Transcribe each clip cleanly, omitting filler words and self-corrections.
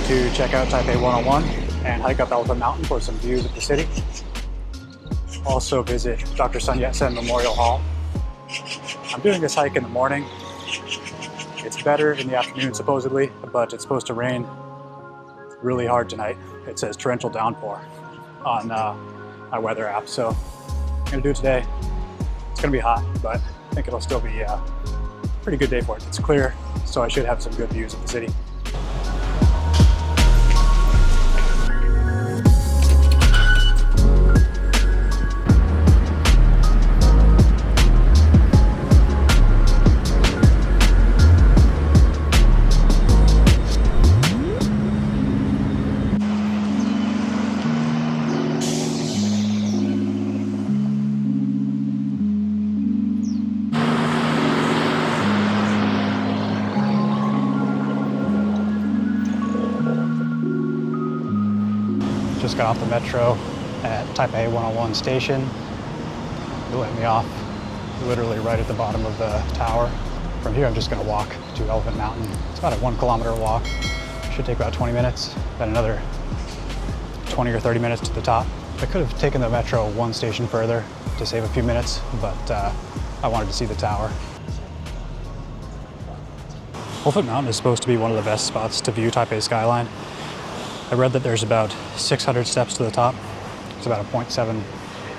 to check out Taipei 101 and hike up Elephant Mountain for some views of the city. Also visit Dr. Yat-Sen Memorial Hall. I'm doing this hike in the morning. It's better in the afternoon supposedly, but it's supposed to rain really hard tonight. It says torrential downpour on my weather app, so I'm gonna do it today. It's gonna be hot, but I think it'll still be a pretty good day for it. It's clear, so I should have some good views of the city. Just got off the metro at Taipei 101 station. It let me off literally right at the bottom of the tower. From here, I'm just gonna walk to Elephant Mountain. It's about a 1 kilometer walk. Should take about 20 minutes, then another 20 or 30 minutes to the top. I could have taken the metro one station further to save a few minutes, but I wanted to see the tower. Elephant Mountain is supposed to be one of the best spots to view Taipei skyline. I read that there's about 600 steps to the top. It's about a 0.7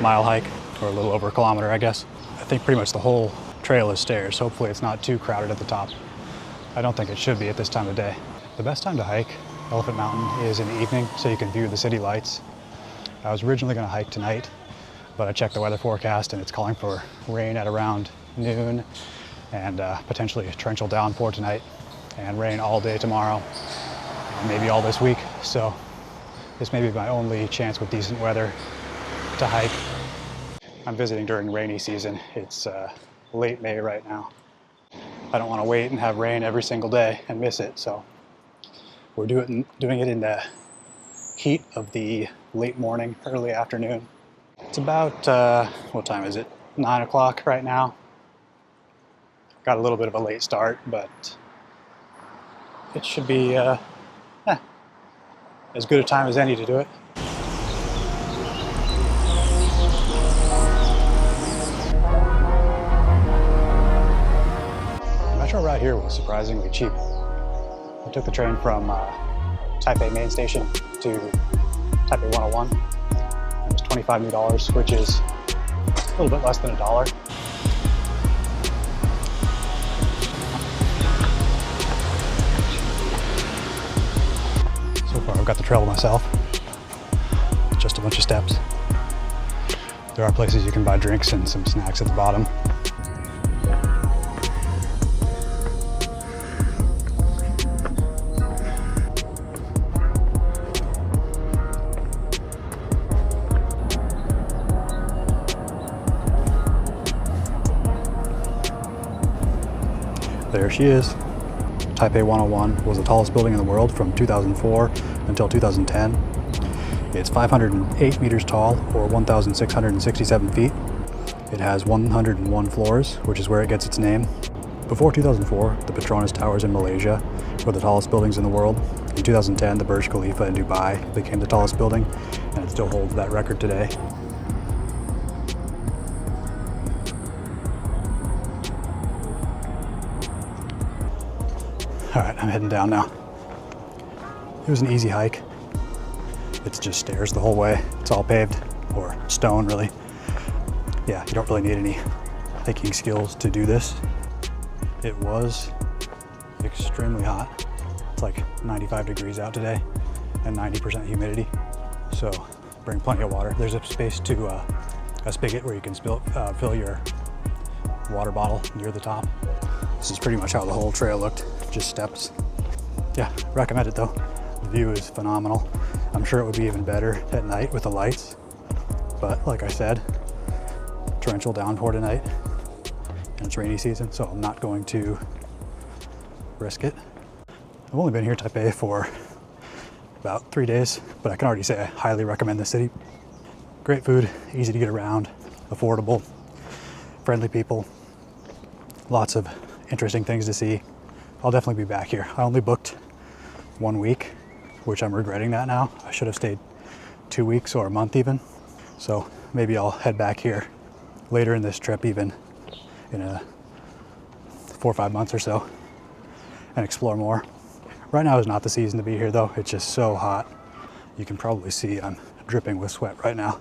mile hike, or a little over a kilometer, I guess. I think pretty much the whole trail is stairs. Hopefully it's not too crowded at the top. I don't think it should be at this time of day. The best time to hike Elephant Mountain is in the evening, so you can view the city lights. I was originally gonna hike tonight, but I checked the weather forecast and it's calling for rain at around noon and potentially a torrential downpour tonight and rain all day tomorrow. Maybe all this week, so this may be my only chance with decent weather to hike. I'm visiting during rainy season. It's late May right now. I don't want to wait and have rain every single day and miss it, so we're doing it in the heat of the late morning, early afternoon. It's about, what time is it? 9 o'clock right now. Got a little bit of a late start, but it should be as good a time as any to do it. The metro ride here was surprisingly cheap. I took the train from Taipei main station to Taipei 101. It was $25 new, which is a little bit less than $1. I've got the trail myself, just a bunch of steps. There are places you can buy drinks and some snacks at the bottom. There she is. Taipei 101 was the tallest building in the world from 2004 until 2010. It's 508 meters tall, or 1,667 feet. It has 101 floors, which is where it gets its name. Before 2004, the Petronas Towers in Malaysia were the tallest buildings in the world. In 2010, the Burj Khalifa in Dubai became the tallest building, and it still holds that record today. All right, I'm heading down now. It was an easy hike. It's just stairs the whole way. It's all paved, or stone really. Yeah, you don't really need any hiking skills to do this. It was extremely hot. It's like 95 degrees out today and 90% humidity. So bring plenty of water. There's a space to a spigot where you can fill your water bottle near the top. This is pretty much how the whole trail looked, just steps. Yeah, recommend it though. The view is phenomenal. I'm sure it would be even better at night with the lights, but like I said, torrential downpour tonight, and it's rainy season, so I'm not going to risk it. I've only been here Taipei for about 3 days, but I can already say I highly recommend the city. Great food, easy to get around, affordable, friendly people, lots of interesting things to see. I'll definitely be back here. I only booked 1 week, which I'm regretting that now. I should have stayed 2 weeks or a month even. So maybe I'll head back here later in this trip, even in 4 or 5 months or so, and explore more. Right now is not the season to be here though. It's just so hot. You can probably see I'm dripping with sweat right now.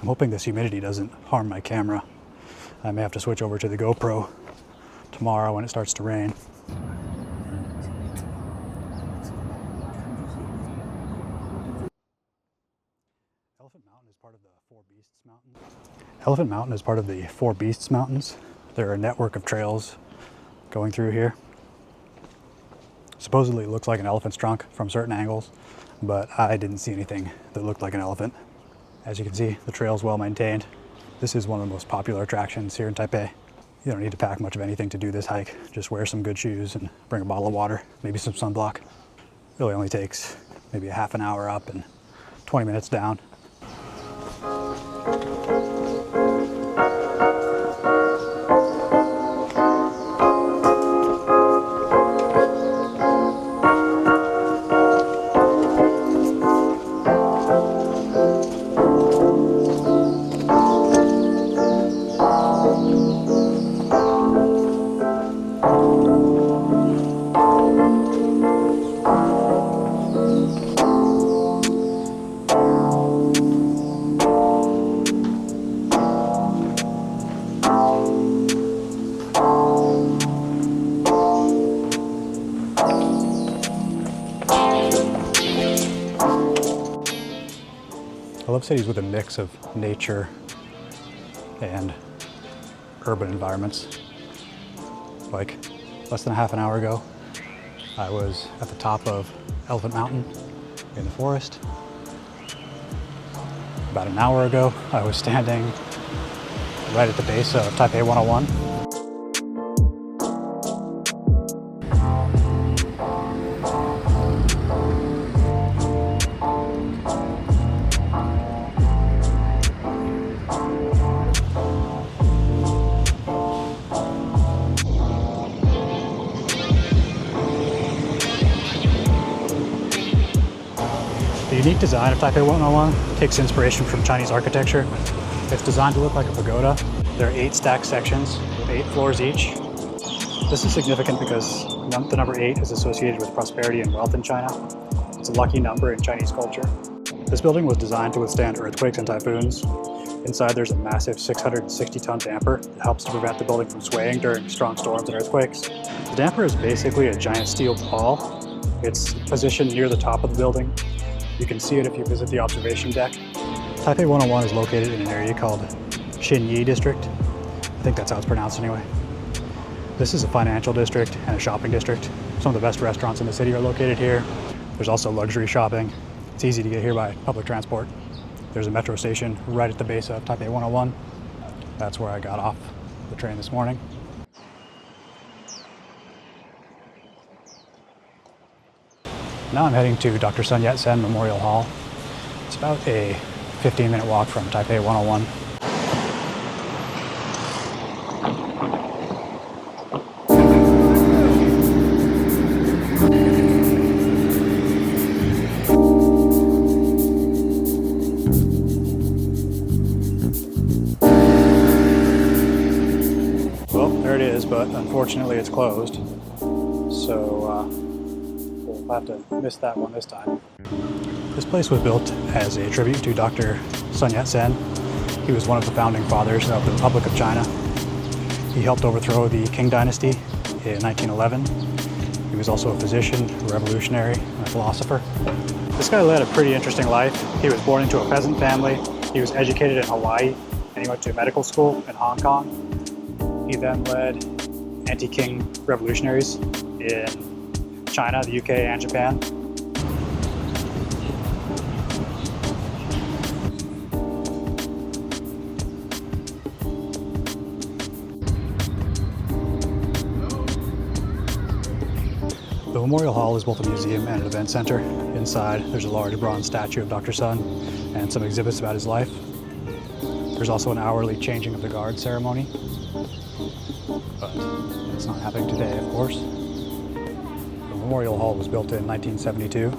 I'm hoping this humidity doesn't harm my camera. I may have to switch over to the GoPro tomorrow when it starts to rain. Elephant Mountain is part of the Four Beasts Mountains. Elephant Mountain is part of the Four Beasts Mountains. There are a network of trails going through here. Supposedly it looks like an elephant's trunk from certain angles, but I didn't see anything that looked like an elephant. As you can see, the trail's well maintained. This is one of the most popular attractions here in Taipei. You don't need to pack much of anything to do this hike. Just wear some good shoes and bring a bottle of water, maybe some sunblock. Really only takes maybe a half an hour up and 20 minutes down. I love cities with a mix of nature and urban environments. Like less than a half an hour ago, I was at the top of Elephant Mountain in the forest. About an hour ago, I was standing right at the base of Taipei 101. The unique design of Taipei 101 takes inspiration from Chinese architecture. It's designed to look like a pagoda. There are 8 stacked sections with 8 floors each. This is significant because the number 8 is associated with prosperity and wealth in China. It's a lucky number in Chinese culture. This building was designed to withstand earthquakes and typhoons. Inside there's a massive 660-ton damper that helps to prevent the building from swaying during strong storms and earthquakes. The damper is basically a giant steel ball. It's positioned near the top of the building. You can see it if you visit the observation deck. Taipei 101 is located in an area called Xinyi District. I think that's how it's pronounced anyway. This is a financial district and a shopping district. Some of the best restaurants in the city are located here. There's also luxury shopping. It's easy to get here by public transport. There's a metro station right at the base of Taipei 101. That's where I got off the train this morning. Now I'm heading to Dr. Yat-Sen Memorial Hall. It's about a 15-minute walk from Taipei 101. Well, there it is, but unfortunately it's closed. So we'll have to miss that one this time. This place was built as a tribute to Dr. Sun Yat-sen. He was one of the founding fathers of the Republic of China. He helped overthrow the Qing dynasty in 1911. He was also a physician, a revolutionary, and a philosopher. This guy led a pretty interesting life. He was born into a peasant family. He was educated in Hawaii, and he went to medical school in Hong Kong. He then led anti-Qing revolutionaries in China, the UK, and Japan. The Memorial Hall is both a museum and an event center. Inside, there's a large bronze statue of Dr. Sun and some exhibits about his life. There's also an hourly changing of the guard ceremony, but it's not happening today, of course. The Memorial Hall was built in 1972.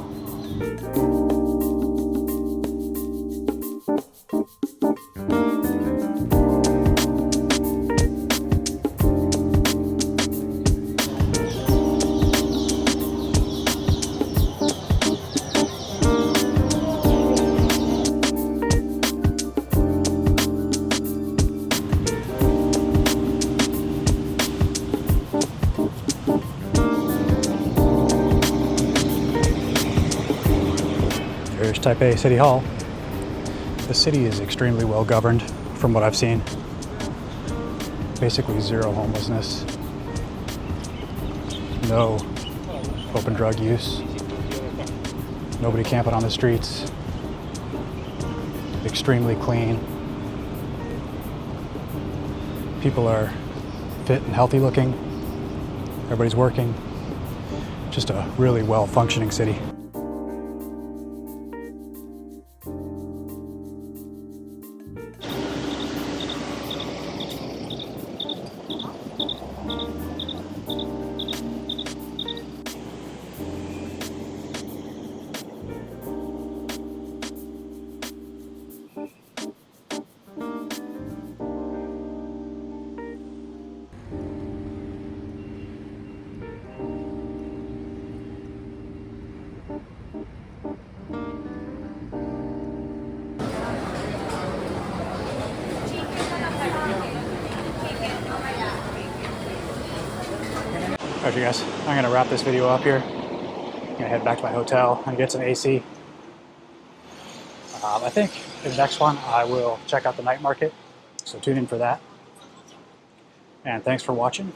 Here's Taipei City Hall. The city is extremely well governed from what I've seen. Basically zero homelessness, no open drug use, nobody camping on the streets, extremely clean. People are fit and healthy looking, everybody's working. Just a really well functioning city. Alright, you guys, I'm gonna wrap this video up here. I'm gonna head back to my hotel and get some AC. I think in the next one I will check out the night market, so tune in for that. And thanks for watching.